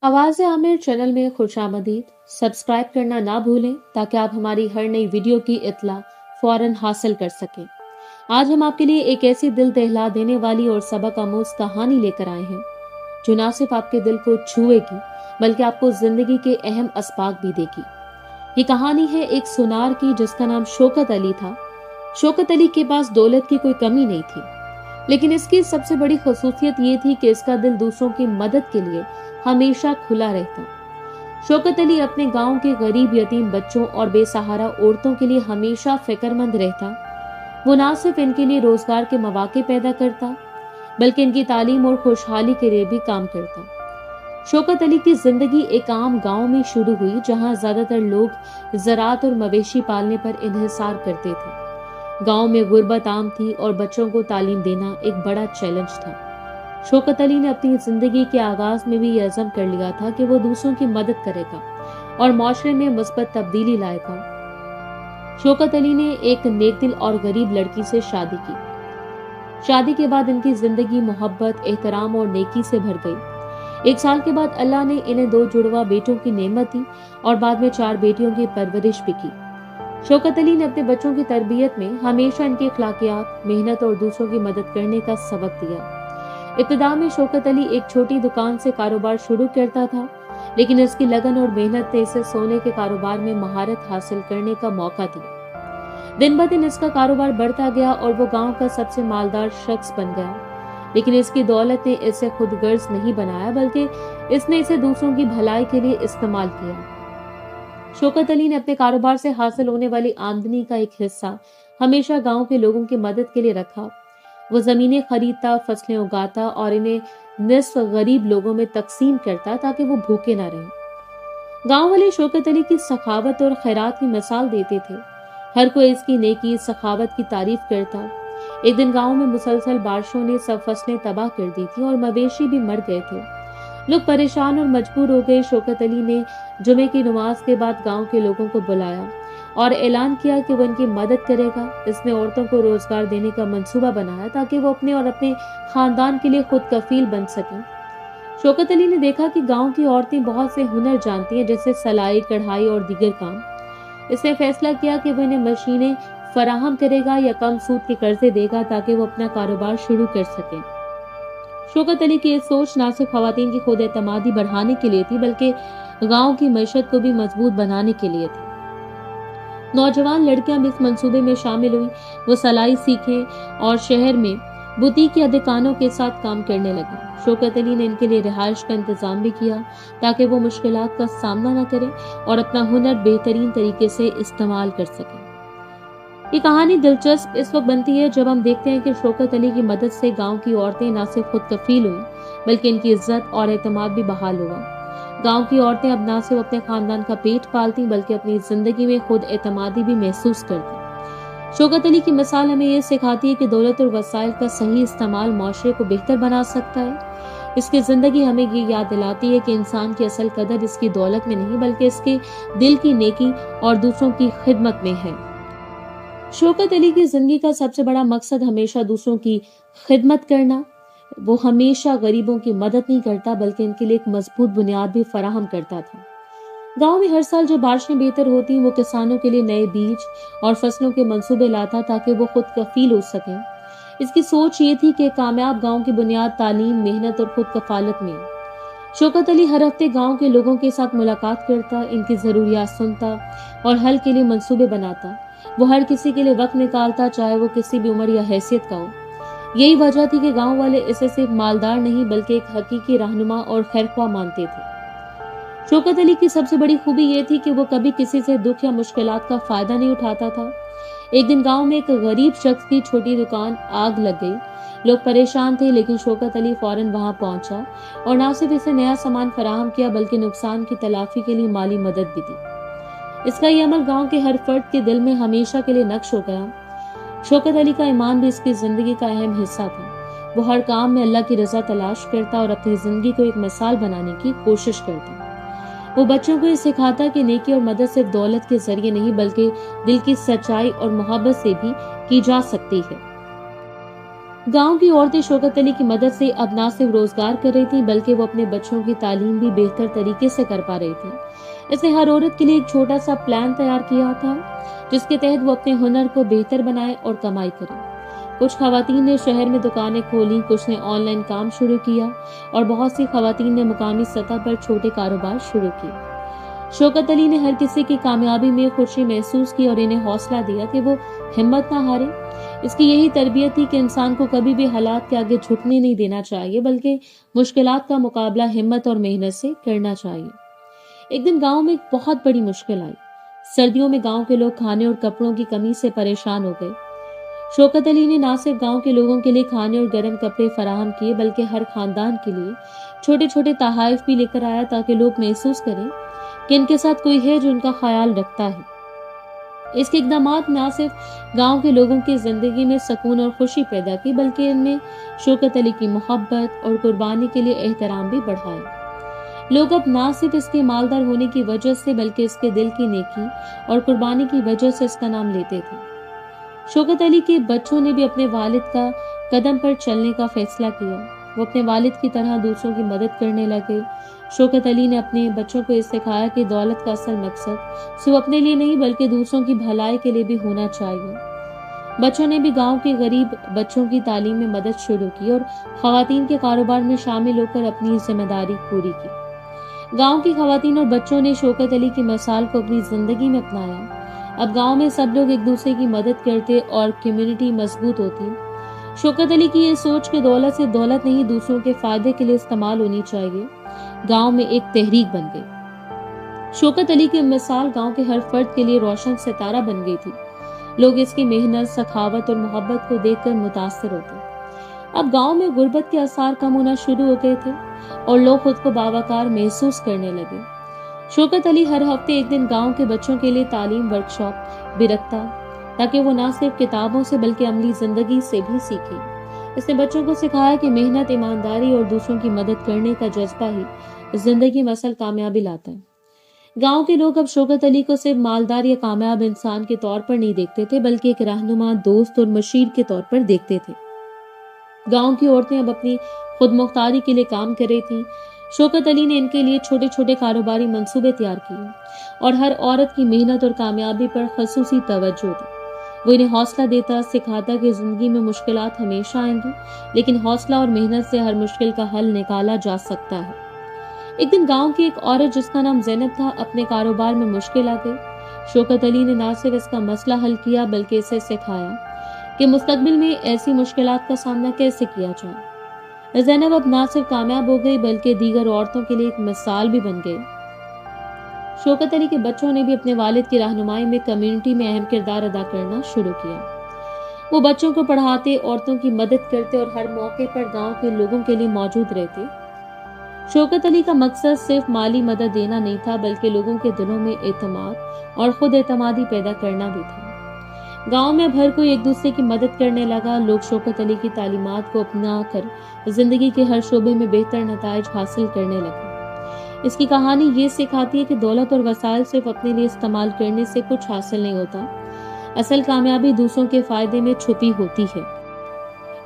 आवाज़ आमिर चैनल में खुशामदीद। सब्सक्राइब करना ना भूलें ताकि आप हमारी हर नई वीडियो की इत्तला फौरन हासिल कर सकें। आज हम आपके लिए एक ऐसी दिल दहला देने वाली और सबक आमूज कहानी लेकर आए हैं जो न सिर्फ आपके दिल को छुएगी बल्कि आपको जिंदगी के अहम असबाक भी देगी। ये कहानी है एक सुनार की जिसका नाम शौकत अली था। शौकत अली के पास दौलत की कोई कमी नहीं थी, लेकिन इसकी सबसे बड़ी खसूसियत ये थी कि इसका दिल दूसरों की मदद के लिए हमेशा खुला रहता। शौकत अली अपने गांव के गरीब यतीम बच्चों और बेसहारा औरतों के लिए हमेशा फिक्रमंद रहता। वो ना सिर्फ इनके लिए रोजगार के मौके पैदा करता बल्कि इनकी तालीम और खुशहाली के लिए भी काम करता। शौकत अली की जिंदगी एक आम गांव में शुरू हुई जहां ज्यादातर लोग ज़राअत और मवेशी पालने पर इन्हिसार करते थे। गांव में गुर्बत आम थी और बच्चों को तालीम देना एक बड़ा चैलेंज था। शौकत अली ने अपनी जिंदगी के आगाज में भी यह अज़म कर लिया था कि वो दूसरों की मदद करेगा और माशरे में मुस्बत तब्दीली लाएगा। शौकत अली ने एक नेकदिल और गरीब लड़की से शादी की। शादी के बाद इनकी जिंदगी मोहब्बत, एहतराम और नेकी से भर गई। 1 साल के बाद अल्लाह ने इन्हें 2 जुड़वा बेटों की नेमत दी और बाद में 4 बेटियों की परवरिश भी की। शौकत अली ने अपने बच्चों की तरबियत में हमेशा इनकी अखलाकियात, मेहनत और दूसरों की मदद करने का सबक दिया। इब्तिदा में शौकत अली एक छोटी दुकान से कारोबार शुरू करता था, लेकिन इसकी लगन और मेहनत ने इसे सोने के कारोबार में महारत हासिल करने का मौका दिया। दिन ब दिन इसका कारोबार बढ़ता गया और वो गांव का सबसे मालदार शख्स बन गया। लेकिन इसकी दौलत ने इसे खुद गर्ज नहीं बनाया बल्कि इसने इसे दूसरों की भलाई के लिए इस्तेमाल किया। शौकत अली ने अपने कारोबार से हासिल होने वाली आमदनी का एक हिस्सा हमेशा गांव के लोगों की मदद के लिए रखा। वो जमीनें खरीदता, फसलें उगाता और इन्हें निस्फ गरीब लोगों में तकसीम करता ताकि वो भूखे ना रहें। गांव वाले शौकत अली की सखावत और खैरात की मिसाल देते थे। हर कोई इसकी नेकी, सखावत की तारीफ करता। एक दिन गांव में मुसलसल बारिशों ने सब फसलें तबाह कर दी थी और मवेशी भी मर गए थे। लोग परेशान और मजबूर हो गए। शौकत अली ने जुमे की नमाज के बाद गांव के लोगों को बुलाया और ऐलान किया कि वो इनकी मदद करेगा। इसने औरतों को रोजगार देने का मंसूबा बनाया ताकि वो अपने और अपने खानदान के लिए खुद कफील बन सकें। शौकत अली ने देखा कि गांव की औरतें बहुत से हुनर जानती हैं, जैसे सिलाई, कढ़ाई और दीगर काम। इसने फैसला किया कि वो इन्हें मशीनें फराहम करेगा या कम सूद के कर्जे देगा ताकि वो अपना कारोबार शुरू कर सकें। शौकत अली की ये सोच न सिर्फ खवातीन की खुद एतमादी बढ़ाने के लिए थी बल्कि गांव की मईशत को भी मजबूत बनाने के लिए थी। नौजवान लड़कियां भी इस मंसूबे में शामिल हुई। वो सिलाई सीखे और शहर में बुटीक या दुकानों के साथ काम करने लगी। शौकत अली ने इनके लिए रिहाइश का इंतजाम भी किया ताकि वो मुश्किलात का सामना न करें और अपना हुनर बेहतरीन तरीके से इस्तेमाल कर सकें। ये कहानी दिलचस्प इस वक्त बनती है जब हम देखते हैं कि शौकत अली की मदद से गांव की औरतें न सिर्फ खुद कफील हुई बल्कि इनकी इज्जत और एतमाद भी बहाल हुआ। गांव की औरतें अब न सिर्फ अपने खानदान का पेट पालती बल्कि अपनी जिंदगी में खुद एतमादी भी महसूस करती। शौकत अली की मिसाल हमें ये सिखाती है कि दौलत और वसाइल का सही इस्तेमाल माशरे को बेहतर बना सकता है। इसकी जिंदगी हमें ये याद दिलाती है कि इंसान की असल कदर इसकी दौलत में नहीं बल्कि इसके दिल की नेकी और दूसरों की खिदमत में है। शौकत अली की जिंदगी का सबसे बड़ा मकसद हमेशा दूसरों की खिदमत करना। वो हमेशा गरीबों की मदद नहीं करता बल्कि इनके लिए एक मजबूत बुनियाद भी फराहम करता था। गांव में हर साल जब बारिशें बेहतर होती वो किसानों के लिए नए बीज और फसलों के मंसूबे लाता ताकि वो खुद कफील हो सकें। इसकी सोच ये थी कि कामयाब गांव की बुनियाद तालीम, मेहनत और खुद कफालत में। शौकत अली हर हफ्ते गांव के लोगों के साथ मुलाकात करता, इनकी जरूरियात सुनता और हल के लिए मंसूबे बनाता। वो हर किसी के लिए वक्त निकालता, चाहे वो किसी भी उम्र या हैसियत का हो। यही वजह थी कि गांव वाले इसे सिर्फ मालदार नहीं बल्कि एक हकीकी रहनुमा और खैरख्वाह मानते थे। शौकत अली की सबसे बड़ी खूबी ये थी कि वो कभी किसी से दुख या मुश्किलात का फायदा नहीं उठाता था। एक दिन गांव में एक गरीब शख्स की छोटी दुकान आग लग गई। लोग परेशान थे लेकिन शौकत अली फौरन वहां पहुंचा और न सिर्फ इसे नया सामान फराहम किया बल्कि नुकसान की तलाफी के लिए माली मदद भी दी। इसका ये अमल गांव के हर फर्द के दिल में हमेशा के लिए नक्श हो गया। शौकत अली का ईमान भी इसकी जिंदगी का अहम हिस्सा था। वो हर काम में अल्लाह की रजा तलाश करता और अपनी जिंदगी को एक मिसाल बनाने की कोशिश करता। वो बच्चों को ये सिखाता कि नेकी और मदद सिर्फ दौलत के जरिए नहीं बल्कि दिल की सच्चाई और मोहब्बत से भी की जा सकती है। गांव की औरतें शौकत अली की मदद से अब न सिर्फ रोजगार कर रही थीं बल्कि वो अपने बच्चों की तालीम भी बेहतर तरीके से कर पा रही थी। इसने हर औरत के लिए एक छोटा सा प्लान तैयार किया था जिसके तहत वो अपने हुनर को बेहतर बनाए और कमाई करे। कुछ खवातीन ने शहर में दुकानें खोली, कुछ ने ऑनलाइन काम शुरू किया और बहुत सी खवातीन ने मुकामी सतह पर छोटे कारोबार शुरू किए। शौकत अली ने हर किसी की कामयाबी में खुशी महसूस की और इन्हें हौसला दिया कि वो हिम्मत ना हारे। इसकी यही तरबियत थी कि इंसान को कभी भी हालात के आगे झुकने नहीं देना चाहिए बल्कि मुश्किलात का मुकाबला हिम्मत और मेहनत से करना चाहिए। एक दिन गांव में एक बहुत बड़ी मुश्किल आई। सर्दियों में गांव के लोग खाने और कपड़ों की कमी से परेशान हो गए। शौकत अली ने न सिर्फ गांव के लोगों के लिए खाने और गर्म कपड़े फराहम किए बल्कि हर खानदान के लिए छोटे छोटे तोहफे भी लेकर आया ताकि लोग महसूस करें कि इनके साथ कोई है जो उनका ख्याल रखता है। इसके इक़दामात न सिर्फ गांव के लोगों की जिंदगी में सुकून और खुशी पैदा की बल्कि इनमें शौकत अली की मोहब्बत और कुर्बानी के लिए एहतराम भी बढ़ाया। लोग अब न सिर्फ इसके मालदार होने की वजह से बल्कि इसके दिल की नेकी और कुर्बानी की वजह से इसका नाम लेते थे। शौकत अली के बच्चों ने भी अपने वालिद का कदम पर चलने का फैसला किया। वो अपने वालिद की तरह दूसरों की मदद करने लगे। शौकत अली ने अपने बच्चों को ये सिखाया कि दौलत का असल मकसद सिर्फ अपने लिए नहीं बल्कि दूसरों की भलाई के लिए भी होना चाहिए। बच्चों ने भी गांव के गरीब बच्चों की तालीम में मदद शुरू की और खवातीन के कारोबार में शामिल होकर अपनी जिम्मेदारी पूरी की। गांव की खवातीन और बच्चों ने शौकत अली की मिसाल को अपनी जिंदगी में अपनाया। अब गांव में सब लोग एक दूसरे की मदद करते और कम्युनिटी मजबूत होती। शौकत अली की ये सोच कि दौलत से दौलत नहीं दूसरों के फायदे के लिए इस्तेमाल होनी चाहिए गांव में एक तहरीक बन गई। शौकत अली की मिसाल गांव के हर फर्द के लिए रोशन सितारा बन गई थी। लोग इसकी मेहनत, सखावत और मोहब्बत को देखकर मुतासिर होते। अब गांव में गुर्बत के आसार कम होना शुरू हो गए थे और लोग खुद को बावकार महसूस करने लगे। शौकत अली हर हफ्ते एक दिन गांव के बच्चों के लिए तालीम वर्कशॉप भी रखता ताकि वो न सिर्फ किताबों से बल्कि अमली जिंदगी से भी सीखें। इसने बच्चों को सिखाया कि मेहनत, ईमानदारी और दूसरों की मदद करने का जज्बा ही जिंदगी में असल कामयाबी लाता है। गांव के लोग अब शौकत अली को सिर्फ मालदार या कामयाब इंसान के तौर पर नहीं देखते थे बल्कि एक रहनुमा, दोस्त और मशीर के तौर पर देखते थे। गांव की औरतें अब अपनी खुद मुख्तारी के लिए काम कर रही थीं। शौकत अली ने इनके लिए छोटे छोटे कारोबारी मंसूबे तैयार किए और हर औरत की मेहनत और कामयाबी पर खसूसी तवज्जो दी। वो इन्हें हौसला देता, सिखाता कि जिंदगी में मुश्किलात हमेशा आएंगी लेकिन हौसला और मेहनत से हर मुश्किल का हल निकाला जा सकता है। एक दिन गांव की एक औरत जिसका नाम ज़ैनब था अपने कारोबार में मुश्किल आ गई। शौकत अली ने न सिर्फ इसका मसला हल किया बल्कि इसे सिखाया कि मुस्तकबिल में ऐसी मुश्किलात का सामना कैसे किया जाए। ज़ैनब अब न सिर्फ कामयाब हो गई बल्कि दीगर औरतों के लिए एक मिसाल भी बन गई। शौकत अली के बच्चों ने भी अपने वालिद की रहनुमाई में कम्युनिटी में अहम किरदार अदा करना शुरू किया। वो बच्चों को पढ़ाते, औरतों की मदद करते और हर मौके पर गांव के लोगों के लिए मौजूद रहते। शौकत अली का मकसद सिर्फ माली मदद देना नहीं था बल्कि लोगों के दिलों में एतमाद और खुद एतमादी पैदा करना भी था। गांव में अब हर कोई एक दूसरे की मदद करने लगा। लोग शौकत अली की तालीमात को अपना कर जिंदगी के हर शोबे में बेहतर नताइज हासिल करने लगे। इसकी कहानी ये सिखाती है कि दौलत और वसाइल सिर्फ अपने लिए इस्तेमाल करने से कुछ हासिल नहीं होता। असल कामयाबी दूसरों के फायदे में छुपी होती है।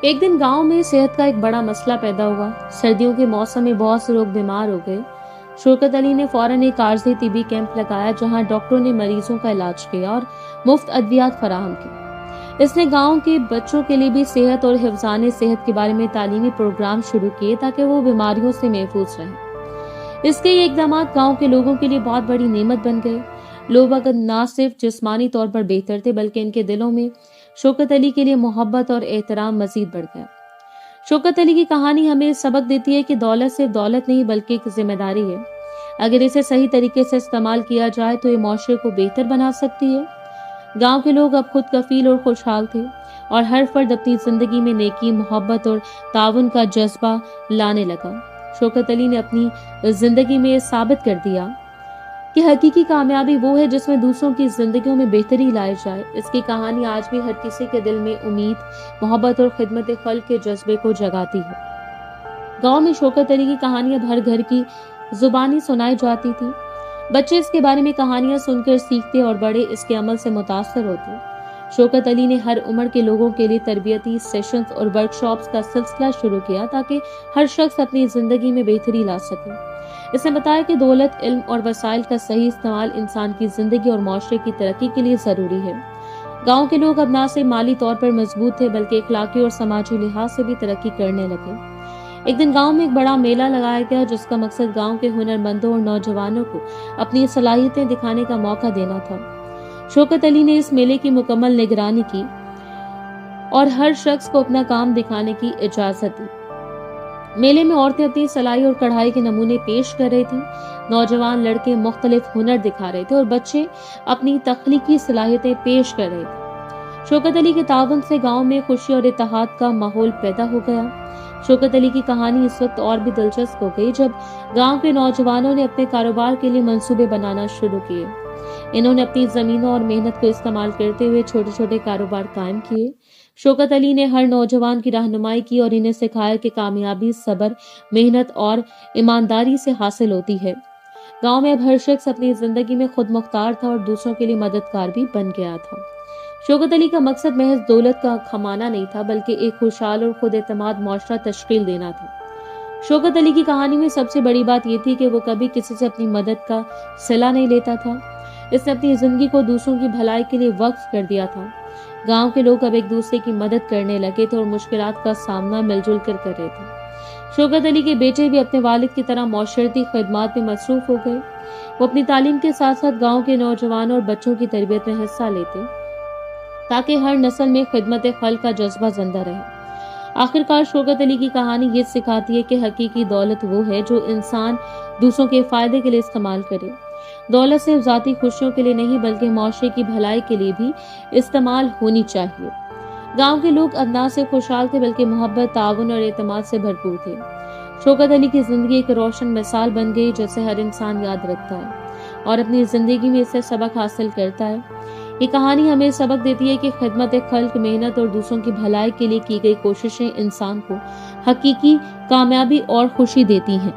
एक दिन गांव में सेहत का एक बड़ा मसला पैदा हुआ। सर्दियों के मौसम में बहुत से लोग बीमार हो गए। शौकत अली ने फौरन एक आर्जी टीबी कैंप लगाया जहां डॉक्टरों ने मरीजों का इलाज किया और मुफ्त अद्वियात फराहम की। इसने गांव के बच्चों के लिए भी सेहत और हिफ्ज़ाने सेहत के बारे में तालीमी प्रोग्राम शुरू किए ताकि वो बीमारियों से महफूज रहें। इसके ये इक़दाम गांव के लोगों के लिए बहुत बड़ी नेमत बन गए। लोग अगर न सिर्फ जिस्मानी तौर पर बेहतर थे बल्कि इनके दिलों में शौकत अली के लिए मोहब्बत और एहतराम मजीद बढ़ गया। शौकत अली की कहानी हमें सबक देती है कि दौलत सिर्फ दौलत नहीं बल्कि एक जिम्मेदारी है। अगर इसे सही तरीके से इस्तेमाल किया जाए तो ये माशरे को बेहतर बना सकती है। गांव के लोग अब खुद कफील और खुशहाल थे और हर फर्द अपनी जिंदगी में नेकी, मोहब्बत और ताउन का जज्बा लाने लगा। शौकत अली ने अपनी जिंदगी में साबित कर दिया कि हकीकी कामयाबी वो है जिसमें दूसरों की जिंदगियों में बेहतरी लाई जाए। इसकी कहानी आज भी हर किसी के दिल में उम्मीद, मोहब्बत और खिदमत खल्क के जज्बे को जगाती है। गांव में शौकत अली की कहानी अब हर घर की जुबानी सुनाई जाती थी। बच्चे इसके बारे में कहानियां सुनकर सीखते और बड़े इसके अमल से मुतासर होते। शौकत अली ने हर उम्र के लोगों के लिए तरबियती सेशंस और वर्कशॉप्स का सिलसिला शुरू किया ताकि हर शख्स अपनी जिंदगी में बेहतरी ला सके। इसने बताया कि दौलत, इल्म और वसाइल का सही इस्तेमाल इंसान की जिंदगी और माशरे की तरक्की के लिए जरूरी है। गांव के लोग अब न सिर्फ माली तौर पर मजबूत थे बल्कि इखलाकी और समाजी लिहाज से भी तरक्की करने लगे। एक दिन गांव में एक बड़ा मेला लगाया गया जिसका मकसद गांव के हुनरमंदों और नौजवानों को अपनी सलाहियतें दिखाने का मौका देना था। शौकत अली ने इस मेले की मुकम्मल निगरानी की और हर शख्स को अपना काम दिखाने की इजाजत दी। मेले में औरतें अपनी सिलाई और कढ़ाई के नमूने पेश कर रही थी, नौजवान लड़के मुख्तलिफ हुनर दिखा रहे थे और बच्चे अपनी तख्लीकी सलाहियतें पेश कर रहे थे। शौकत अली के तावन से गांव में खुशी और इत्तेहाद का माहौल पैदा हो गया। शौकत अली की कहानी इस वक्त और भी दिलचस्प हो गई जब गांव के नौजवानों ने अपने कारोबार के लिए मंसूबे बनाना शुरू किए। इन्होंने अपनी जमीनों और मेहनत को इस्तेमाल करते हुए छोटे छोटे कारोबार कायम किए। शौकत अली ने हर नौजवान की रहनुमाई की और इन्हें सिखाया कि कामयाबी सब्र, मेहनत और ईमानदारी से हासिल होती है। गांव में अब हर शख्स अपनी जिंदगी में खुद मुख्तार था और दूसरों के लिए मददगार भी बन गया था। शौकत अली का मकसद महज दौलत का कमाना नहीं था बल्कि एक खुशहाल और खुद एतमाद माशरा तश्कील देना था। शौकत अली की कहानी में सबसे बड़ी बात यह थी कि वो कभी किसी से अपनी मदद का सिला नहीं लेता था। इसने अपनी जिंदगी को दूसरों की भलाई के लिए वक्फ कर दिया था। गांव के लोग अब एक दूसरे की मदद करने लगे थे और मुश्किलात का सामना मिलजुल कर रहे थे। शौकत अली के बेटे भी अपने वालिद की तरह मौशरती खिदमात में मसरूफ हो गए। वो अपनी तालीम के साथ साथ गांव के नौजवानों और बच्चों की तरबियत में हिस्सा लेते ताकि हर नस्ल में खिदमत खल्क का जज्बा जिंदा रहे। आखिरकार शौकत अली की कहानी ये सिखाती है कि हकीकी दौलत वो है जो इंसान दूसरों के फायदे के लिए इस्तेमाल करे। दौलत सिर्फ जाती खुशियों के लिए नहीं बल्कि माशरे की भलाई के लिए भी इस्तेमाल होनी चाहिए। गांव के लोग अब न सिर्फ खुशहाल थे बल्कि मोहब्बत, ताउन और एतमाद से भरपूर थे। शौकत अली की जिंदगी एक रोशन मिसाल बन गई जिसे हर इंसान याद रखता है और अपनी जिंदगी में इससे सबक हासिल करता है। ये कहानी हमें सबक देती है कि खिदमत खल्क, मेहनत और दूसरों की भलाई के लिए की गई कोशिशें इंसान को हकीकी कामयाबी और खुशी देती हैं।